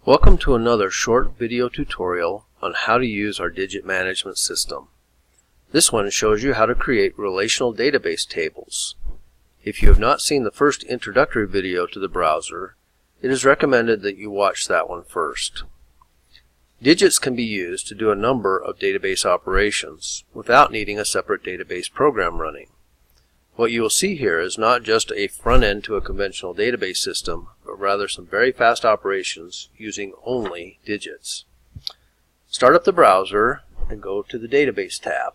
Welcome to another short video tutorial on how to use our Didget management system. This one shows you how to create relational database tables. If you have not seen the first introductory video to the browser, it is recommended that you watch that one first. Didgets can be used to do a number of database operations without needing a separate database program running. What you will see here is not just a front end to a conventional database system, but rather some very fast operations using only Didgets. Start up the browser and go to the Database tab.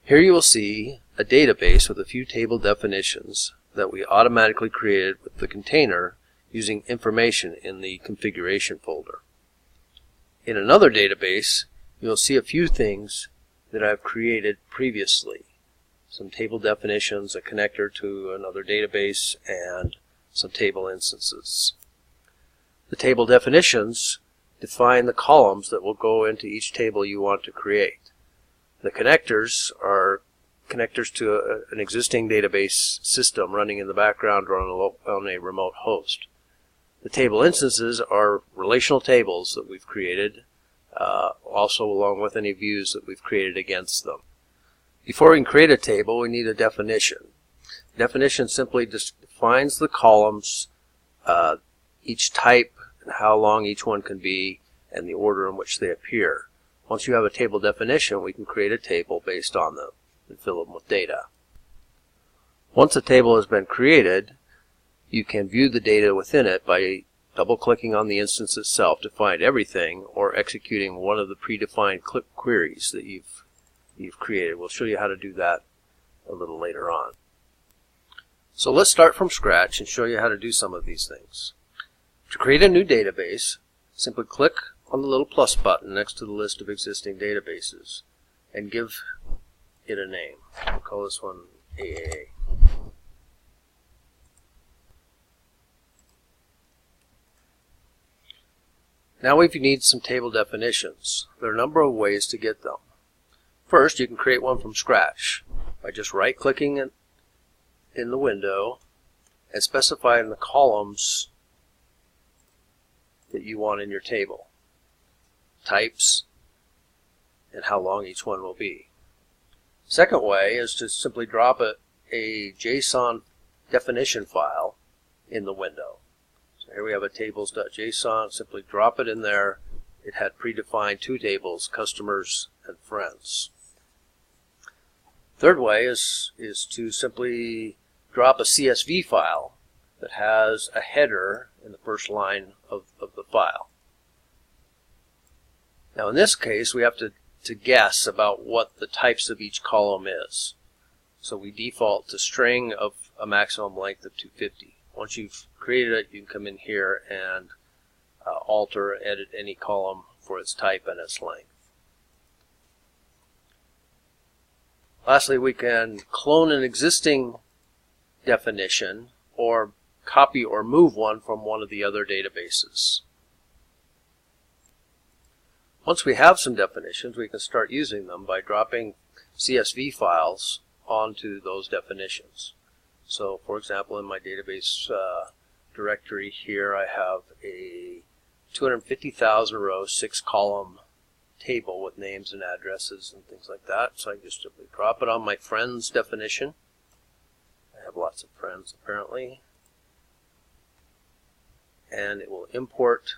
Here you will see a database with a few table definitions that we automatically created with the container using information in the configuration folder. In another database, you'll see a few things that I've created previously. Some table definitions, a connector to another database, and some table instances. The table definitions define the columns that will go into each table you want to create. The connectors are connectors to an existing database system running in the background or on a remote host. The table instances are relational tables that we've created, also along with any views that we've created against them. Before we can create a table, we need a definition. Definition simply defines the columns, each type, and how long each one can be, and the order in which they appear. Once you have a table definition, we can create a table based on them and fill them with data. Once a table has been created, you can view the data within it by double-clicking on the instance itself to find everything, or executing one of the predefined queries that you've created. We'll show you how to do that a little later on. So let's start from scratch and show you how to do some of these things. To create a new database, simply click on the little plus button next to the list of existing databases and give it a name. We'll call this one AAA. Now we need some table definitions. There are a number of ways to get them. First, you can create one from scratch by just right-clicking in the window and specifying the columns that you want in your table, types, and how long each one will be. Second way is to simply drop a JSON definition file in the window. So here we have a tables.json. Simply drop it in there. It had predefined two tables, customers and friends. Third way is to simply drop a CSV file that has a header in the first line of the file. Now in this case we have to guess about what the types of each column is. So we default to string of a maximum length of 250. Once you've created it, you can come in here and alter, edit any column for its type and its length. Lastly, we can clone an existing definition or copy or move one from one of the other databases. Once we have some definitions, we can start using them by dropping CSV files onto those definitions. So, for example, in my database directory here, I have a 250,000 row, 6-column table with names and addresses and things like that. So I can just simply drop it on my friends definition. I have lots of friends apparently. And it will import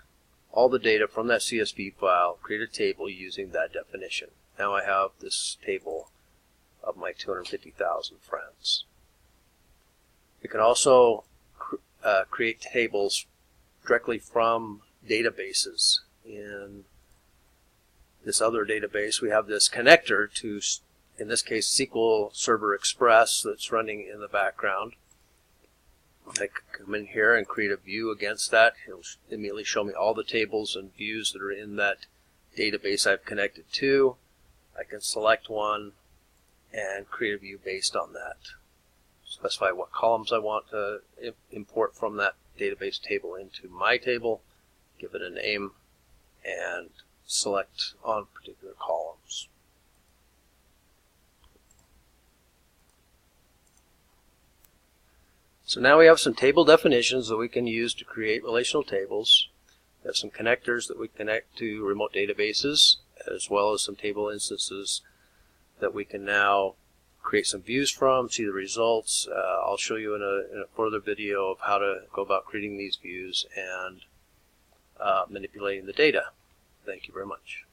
all the data from that CSV file, create a table using that definition. Now I have this table of my 250,000 friends. You can also create tables directly from databases. In this other database, we have this connector to, in this case, SQL Server Express that's running in the background. I can come in here and create a view against that. It'll immediately show me all the tables and views that are in that database I've connected to. I can select one and create a view based on that. Specify what columns I want to import from that database table into my table, give it a name, and select on particular columns. So now we have some table definitions that we can use to create relational tables. We have some connectors that we connect to remote databases, as well as some table instances that we can now create some views from, see the results. I'll show you in a further video of how to go about creating these views and manipulating the data. Thank you very much.